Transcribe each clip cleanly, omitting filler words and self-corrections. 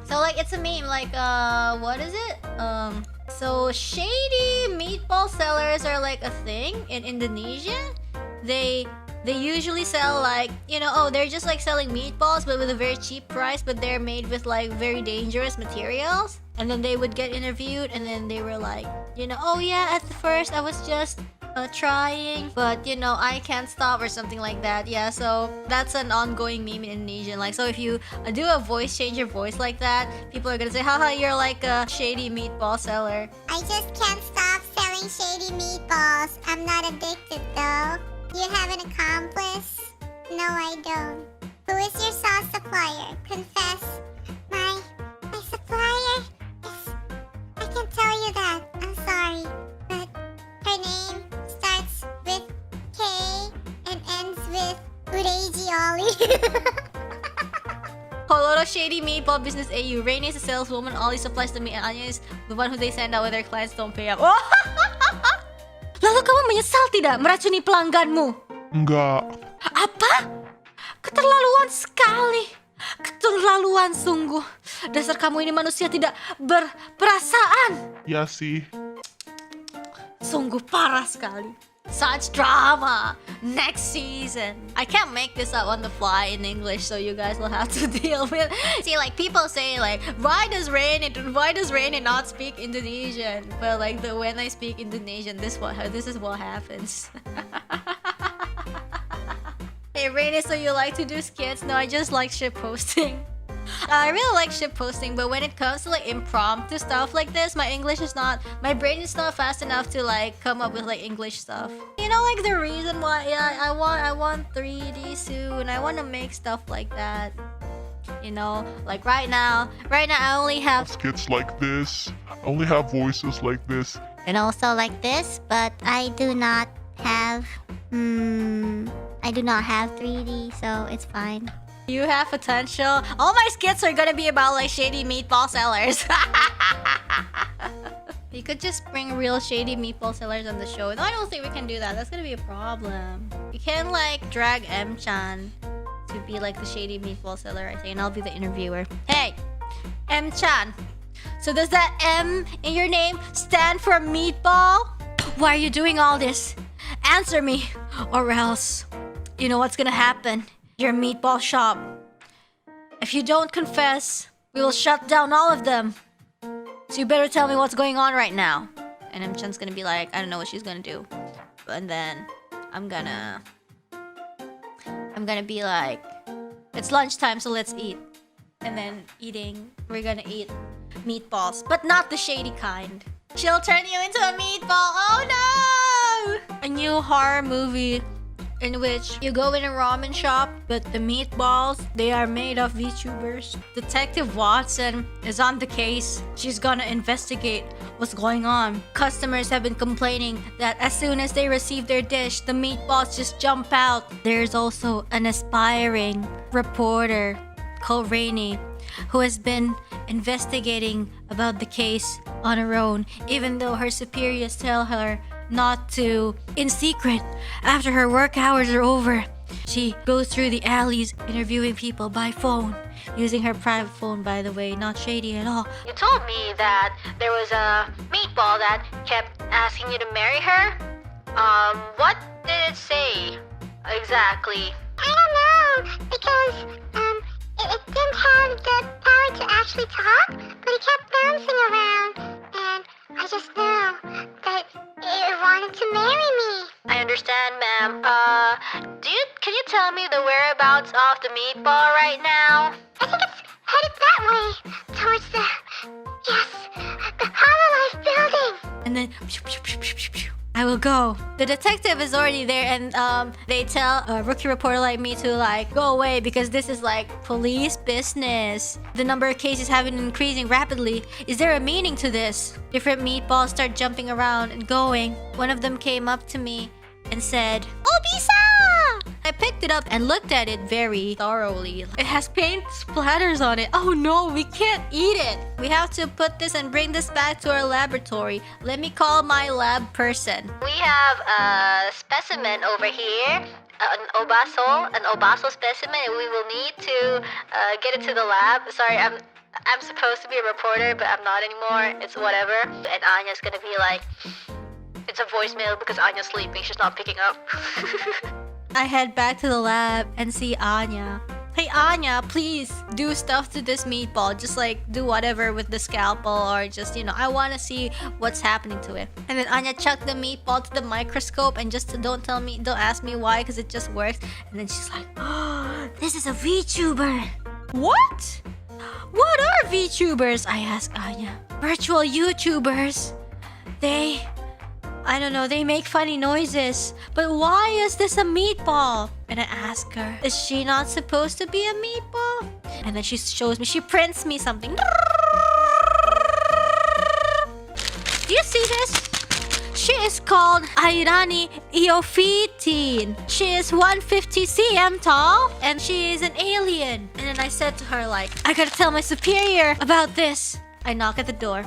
So like it's a meme, like what is it? So shady meatball sellers are like a thing in Indonesia. They usually sell like, you know, oh, they're just like selling meatballs but with a very cheap price, but they're made with like very dangerous materials. And then they would get interviewed and then they were like, you know, oh yeah, at the first I was just trying, but you know, I can't stop or something like that. Yeah, so that's an ongoing meme in Indonesian. Like, so if you do a voice, change your voice like that, people are gonna say, haha, you're like a shady meatball seller. I just can't stop selling shady meatballs. I'm not addicted though. You have an accomplice? No, I don't. Who is your sauce supplier? Confess. My supplier is... I can tell you that. I'm sorry. But her name starts with K and ends with Ureji Ollie. Hello, shady meatball business AU. Reine is a saleswoman. Ollie supplies the meat and Anya is the one who they send out when their clients don't pay up. Oh! Lalu kamu menyesal tidak meracuni pelangganmu? Enggak. Apa? Keterlaluan sekali. Keterlaluan sungguh. Dasar kamu ini manusia tidak berperasaan. Ya sih. Sungguh parah sekali. Such drama. Next season. I can't make this up on the fly in English, so you guys will have to deal with. See, like people say, like, why does Reine not speak Indonesian? But like when I speak Indonesian, this is what happens. Hey Reine, so you like to do skits? No, I just like shit posting. I really like shit posting, but when it comes to like impromptu stuff like this, my brain is not fast enough to like come up with like English stuff. You know, like the reason why, yeah, I want 3D soon. I want to make stuff like that. You know, like right now I only have Skits like this. I only have voices like this. And also like this, but I do not have 3D, so it's fine. You have potential. All my skits are gonna be about like shady meatball sellers. You could just bring real shady meatball sellers on the show. No, I don't think we can do that. That's gonna be a problem. You can like drag M-chan to be like the shady meatball seller, I think, and I'll be the interviewer. Hey, M-chan. So does that M in your name stand for meatball? Why are you doing all this? Answer me, or else you know what's gonna happen. Your meatball shop. If you don't confess, we will shut down all of them. So you better tell me what's going on right now. And M-chan's gonna be like, I don't know what she's gonna do. And then I'm gonna be like, it's lunchtime, so let's eat. And then we're gonna eat meatballs, but not the shady kind. She'll turn you into a meatball. Oh no! A new horror movie in which you go in a ramen shop, but the meatballs, they are made of VTUBERS. Detective Watson is on the case. She's gonna investigate what's going on. Customers have been complaining that as soon as they receive their dish, the meatballs just jump out. There's also an aspiring reporter called Reine who has been investigating about the case on her own, even though her superiors tell her not to, in secret, after her work hours are over. She goes through the alleys interviewing people by phone, using her private phone, by the way, not shady at all. You told me that there was a meatball that kept asking you to marry her. What did it say exactly? I don't know, because it didn't have the power to actually talk, but it kept bouncing around, and I just know that it wanted to marry me. I understand, ma'am. Can you tell me the whereabouts of the meatball right now? I think it's headed that way, towards the Hololive building. And then I will go. The detective is already there, and they tell a rookie reporter like me to like go away because this is like police business. The number of cases have been increasing rapidly. Is there a meaning to this? Different meatballs start jumping around and going. One of them came up to me and said, "Obisa!" I picked it up and looked at it very thoroughly. It has paint splatters on it. Oh no, we can't eat it. We have to put this and bring this back to our laboratory. Let me call my lab person. We have a specimen over here. An obaso specimen, and we will need to get it to the lab. Sorry, I'm supposed to be a reporter, but I'm not anymore. It's whatever. And Anya's gonna be like, it's a voicemail because Anya's sleeping. She's not picking up. I head back to the lab and see Anya. Hey Anya, please do stuff to this meatball. Just like do whatever with the scalpel, or just, you know, I want to see what's happening to it. And then Anya chucked the meatball to the microscope and just don't ask me why, because it just works. And then she's like, oh, this is a VTuber. What? What are VTubers? I ask Anya. Virtual YouTubers. I don't know, they make funny noises. But why is this a meatball? And I ask her, is she not supposed to be a meatball? And then she shows me, she prints me something. Do you see this? She is called Irani Iophitin. She is 150 cm tall and she is an alien. And then I said to her like, I gotta tell my superior about this. I knock at the door.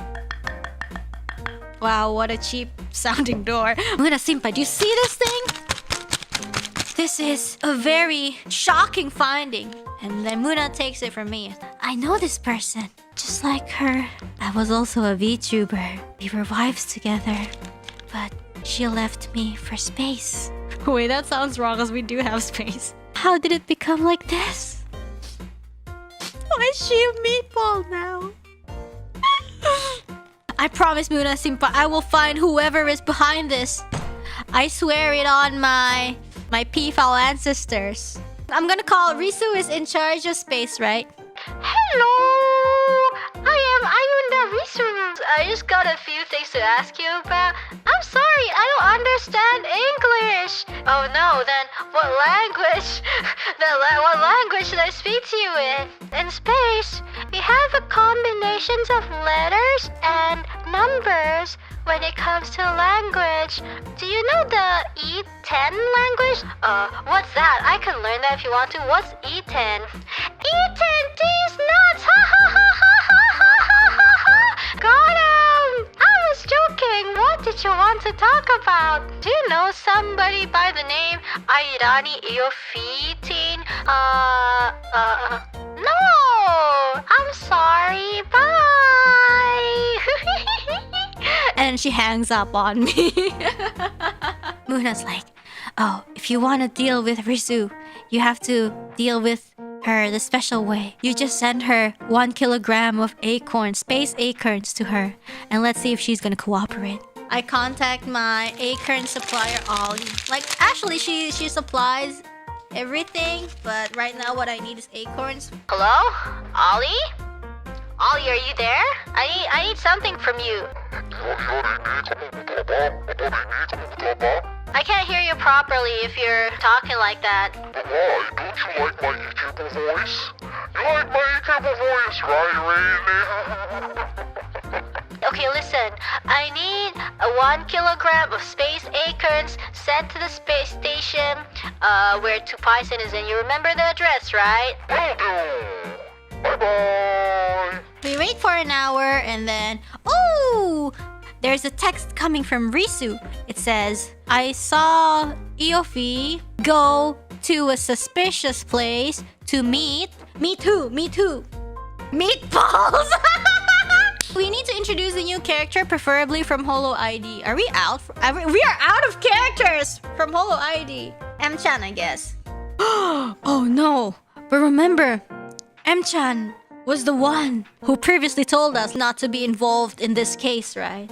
Wow, what a cheap sounding door. Muna Senpai, do you see this thing? This is a very shocking finding. And then Muna takes it from me. I know this person. Just like her. I was also a VTuber. We were wives together. But she left me for space. Wait, that sounds wrong because we do have space. How did it become like this? Why is she a meatball now? I promise, Muna Senpai, I will find whoever is behind this. I swear it on my peafowl ancestors. I'm gonna call Risu is in charge of space, right? Hello! I am Ayunda Risu. I just got a few things to ask you about. I'm sorry, I don't understand English. Oh no, then what language? What language should I speak to you in? In space, we have a combinations of letters and numbers when it comes to language. Do you know the E10 language? What's that? I can learn that if you want to. What's E10? E10, these nuts! Ha ha ha ha ha ha ha ha! Got him! I was joking. What did you want to talk about? Do you know somebody by the name Irani Iophitin? No! I'm sorry. Bye! And she hangs up on me. Muna's like, oh, if you want to deal with Risu, you have to deal with her the special way. You just send her 1 kilogram of acorns, space acorns to her, and let's see if she's gonna cooperate. I contact my acorn supplier, Ollie. Like, actually, she supplies everything, but right now what I need is acorns. Hello? Ollie? Ollie, are you there? I need something from you. I can't hear you properly if you're talking like that. Why? Don't you like my equable voice? You like my equable voice, right, Reine? Okay, listen. I need 1 kilogram of space acorns sent to the space station where Tupaisen is in. You remember the address, right? Will do. Bye-bye. We wait for an hour and then... Oh! There's a text coming from Risu. It says, I saw Iofi go to a suspicious place to meet... Me too! Meatballs! We need to introduce a new character, preferably from Holo ID. Are we out? We are out of characters from Holo ID. M-chan, I guess. Oh no! But remember, M-chan was the one who previously told us not to be involved in this case, right?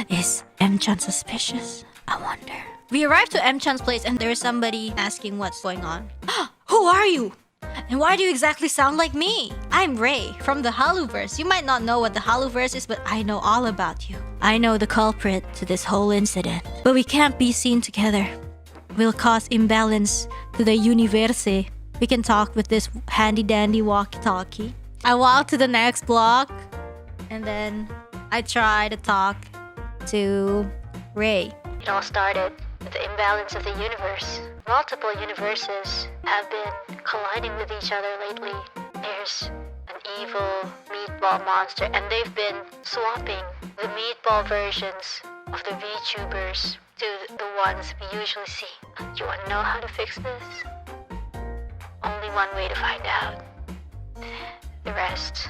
Is M-chan suspicious? I wonder. We arrived to M-chan's place and there's somebody asking what's going on. Who are you? And why do you exactly sound like me? I'm Ray from the VTYUBERS. You might not know what the VTYUBERS is, but I know all about you. I know the culprit to this whole incident. But we can't be seen together. We'll cause imbalance to the universe. We can talk with this handy-dandy walkie-talkie. I walk to the next block, and then I try to talk to Ray. It all started with the imbalance of the universe. Multiple universes have been colliding with each other lately. There's an evil meatball monster, and they've been swapping the meatball versions of the VTubers to the ones we usually see. Do you want to know how to fix this? Only one way to find out. The rest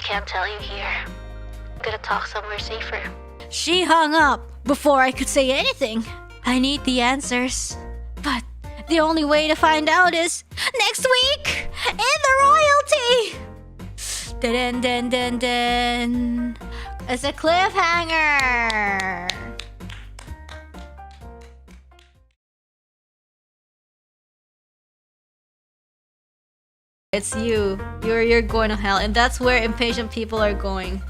can't tell you here. I'm gonna talk somewhere safer. She hung up before I could say anything. I need the answers. But the only way to find out is next week in the royalty. Dun dun dun dun. It's a cliffhanger. It's you. You're going to hell, and that's where impatient people are going.